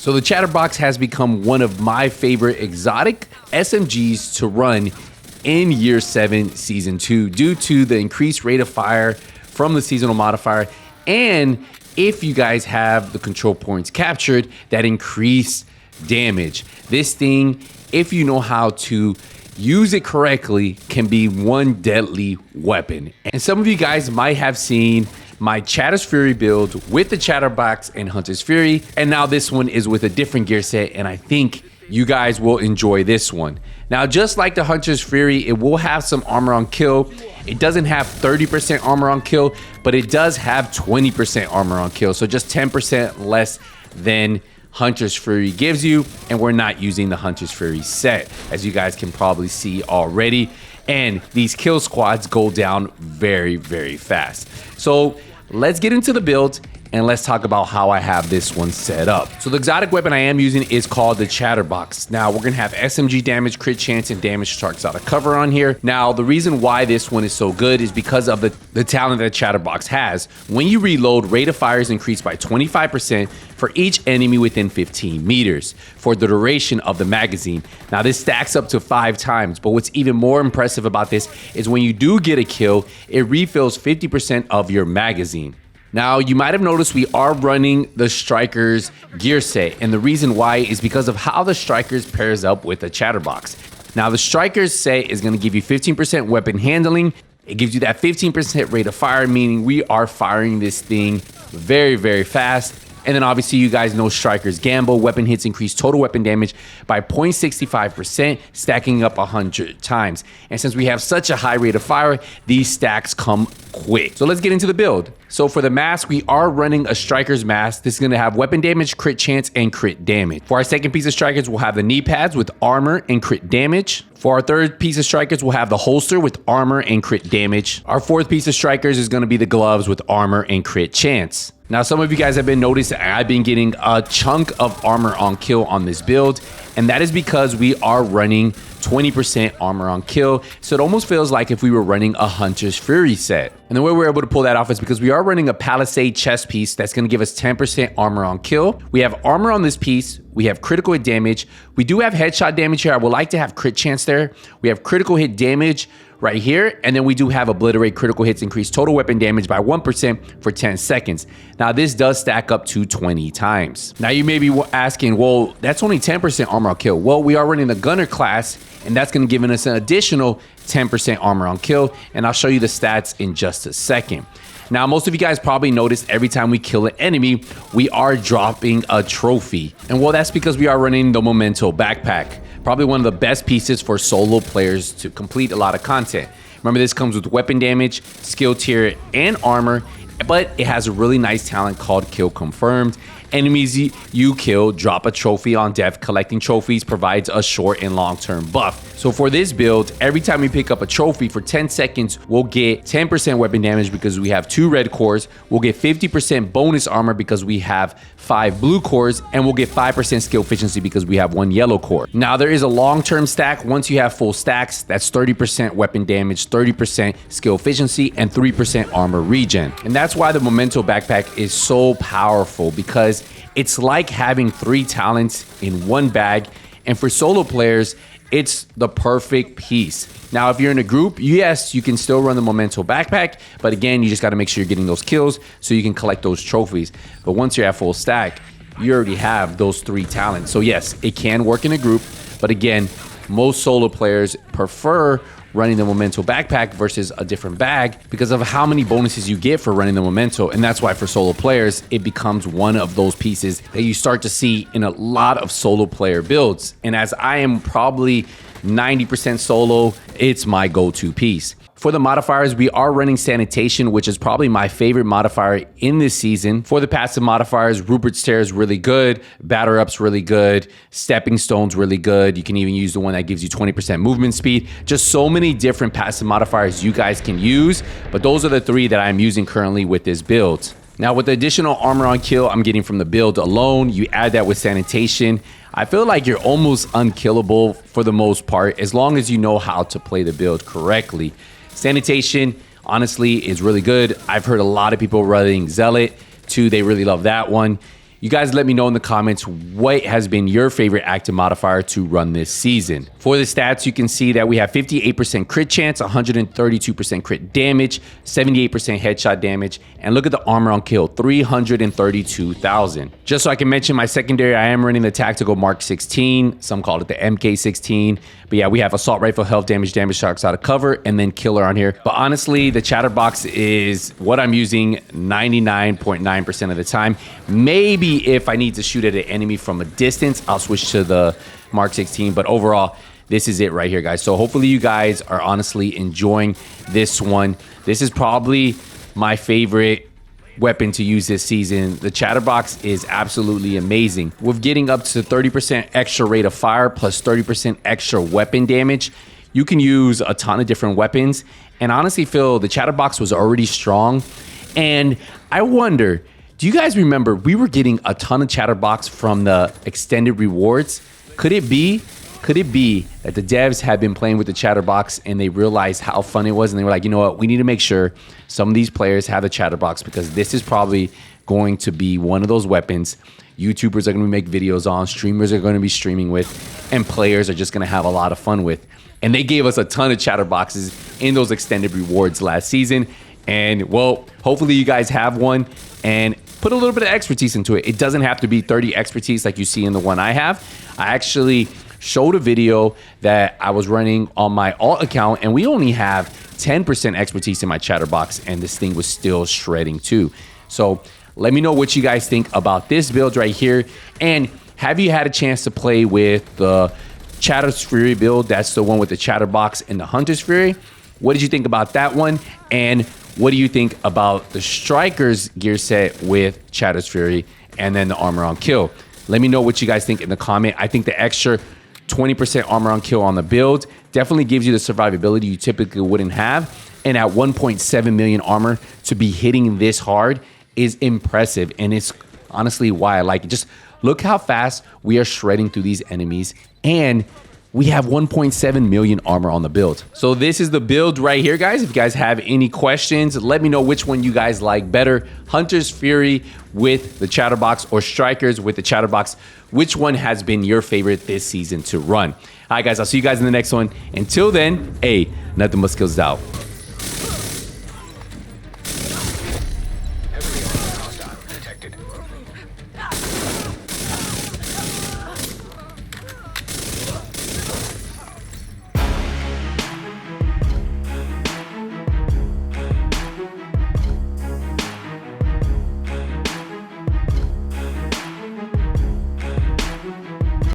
So the Chatterbox has become one of my favorite exotic SMGs to run in Year 7 Season 2 due to the increased rate of fire from the seasonal modifier, and if you guys have the control points captured, that increase damage. This thing, if you know how to use it correctly, can be one deadly weapon. And some of you guys might have seen my Chatter's Fury build with the Chatterbox and Hunter's Fury, and now this one is with a different gear set, and I think you guys will enjoy this one. Now, just like the Hunter's Fury, it will have some armor on kill. It doesn't have 30% armor on kill, but it does have 20% armor on kill, so just 10% less than Hunter's Fury gives you, and we're not using the Hunter's Fury set, as you guys can probably see already. And these kill squads go down very, very fast. So let's get into the build and let's talk about how I have this one set up. So the exotic weapon I am using is called the Chatterbox. Now we're gonna have SMG damage, crit chance, and damage sharks out of cover on here. Now the reason why this one is so good is because of the talent that Chatterbox has. When you reload, rate of fire is increased by 25% for each enemy within 15 meters for the duration of the magazine. Now this stacks up to 5 times, but what's even more impressive about this is when you do get a kill, it refills 50% of your magazine. Now, you might have noticed we are running the Strikers gear set, and the reason why is because of how the Strikers pairs up with the Chatterbox. Now, the Strikers set is going to give you 15% weapon handling. It gives you that 15% rate of fire, meaning we are firing this thing very, very fast. And then obviously you guys know Strikers Gamble. Weapon hits increase total weapon damage by 0.65%, stacking up 100 times. And since we have such a high rate of fire, these stacks come quick. So let's get into the build. So for the mask, we are running a Strikers mask. This is going to have weapon damage, crit chance, and crit damage. For our second piece of Strikers, we'll have the knee pads with armor and crit damage. For our third piece of Strikers, we'll have the holster with armor and crit damage. Our fourth piece of Strikers is going to be the gloves with armor and crit chance. Now, some of you guys have been noticing I've been getting a chunk of armor on kill on this build, and that is because we are running 20% armor on kill. So it almost feels like if we were running a Hunter's Fury set. And the way we're able to pull that off is because we are running a Palisade chest piece that's going to give us 10% armor on kill. We have armor on this piece. We have critical hit damage. We do have headshot damage here. I would like to have crit chance there. We have critical hit damage right here, and then we do have obliterate. Critical hits increase total weapon damage by 1% for 10 seconds. Now this does stack up to 20 times. Now you may be asking, well, that's only 10% armor on kill. Well, we are running the gunner class, and that's going to give us an additional 10% armor on kill, and I'll show you the stats in just a second. Now, most of you guys probably noticed every time we kill an enemy, we are dropping a trophy. And well, that's because we are running the Memento backpack. Probably one of the best pieces for solo players to complete a lot of content. Remember, this comes with weapon damage, skill tier, and armor, but it has a really nice talent called Kill Confirmed. Enemies you kill drop a trophy on death. Collecting trophies provides a short and long-term buff. So for this build, every time we pick up a trophy for 10 seconds, we'll get 10% weapon damage because we have 2 red cores. We'll get 50% bonus armor because we have 5 blue cores, and we'll get 5% skill efficiency because we have 1 yellow core. Now there is a long-term stack. Once you have full stacks, that's 30% weapon damage, 30% skill efficiency, and 3% armor regen. And that's why the Memento backpack is so powerful, because it's like having 3 talents in one bag, and for solo players, it's the perfect piece. Now, if you're in a group, yes, you can still run the Memento backpack, but again, you just gotta make sure you're getting those kills so you can collect those trophies. But once you're at full stack, you already have those 3 talents. So yes, it can work in a group, but again, most solo players prefer running the Memento backpack versus a different bag because of how many bonuses you get for running the Memento. And that's why for solo players, it becomes one of those pieces that you start to see in a lot of solo player builds. And as I am probably 90% solo, it's my go-to piece. For the modifiers, we are running Sanitation, which is probably my favorite modifier in this season. For the passive modifiers, Rupert's Stare is really good, Batter Up's really good, Stepping Stone's really good. You can even use the one that gives you 20% movement speed. Just so many different passive modifiers you guys can use, but those are the 3 that I'm using currently with this build. Now, with the additional armor on kill I'm getting from the build alone, you add that with Sanitation, I feel like you're almost unkillable for the most part, as long as you know how to play the build correctly. Sanitation, honestly, is really good. I've heard a lot of people running Zealot too. They really love that one. You guys let me know in the comments what has been your favorite active modifier to run this season. For the stats, you can see that we have 58% crit chance, 132% crit damage, 78% headshot damage, and look at the armor on kill, 332,000. Just so I can mention my secondary, I am running the tactical Mark 16. Some call it the MK16. But yeah, we have assault rifle, health damage, damage shots out of cover, and then killer on here. But honestly, the chatterbox is what I'm using 99.9% of the time. Maybe if I need to shoot at an enemy from a distance, I'll switch to the Mark 16. But overall, this is it right here, guys. So hopefully you guys are honestly enjoying this one. This is probably my favorite weapon to use this season. The chatterbox is absolutely amazing. With getting up to 30% extra rate of fire plus 30% extra weapon damage, you can use a ton of different weapons. And honestly, Phil, the chatterbox was already strong. And I wonder, do you guys remember we were getting a ton of chatterbox from the extended rewards? Could it be that the devs have been playing with the chatterbox and they realized how fun it was and they were like, you know what, we need to make sure some of these players have the chatterbox because this is probably going to be one of those weapons YouTubers are going to make videos on, streamers are going to be streaming with, and players are just going to have a lot of fun with. And they gave us a ton of chatterboxes in those extended rewards last season. And well, hopefully you guys have one and put a little bit of expertise into it. It doesn't have to be 30 expertise like you see in the one I have. I actually showed a video that I was running on my alt account and we only have 10% expertise in my chatterbox and this thing was still shredding too. So let me know what you guys think about this build right here. And have you had a chance to play with the Chatter's Fury build? That's the one with the chatterbox and the Hunter's Fury. What did you think about that one? And what do you think about the Striker's gear set with Chatter's Fury and then the armor on kill? Let me know what you guys think in the comment. I think the extra 20% armor on kill on the build definitely gives you the survivability you typically wouldn't have. And at 1.7 million armor to be hitting this hard is impressive. And it's honestly why I like it. Just look how fast we are shredding through these enemies. And we have 1.7 million armor on the build. So this is the build right here, guys. If you guys have any questions, let me know which one you guys like better. Hunter's Fury with the chatterbox or Strikers with the chatterbox. Which one has been your favorite this season to run? All right, guys, I'll see you guys in the next one. Until then, hey, nothing but skills out.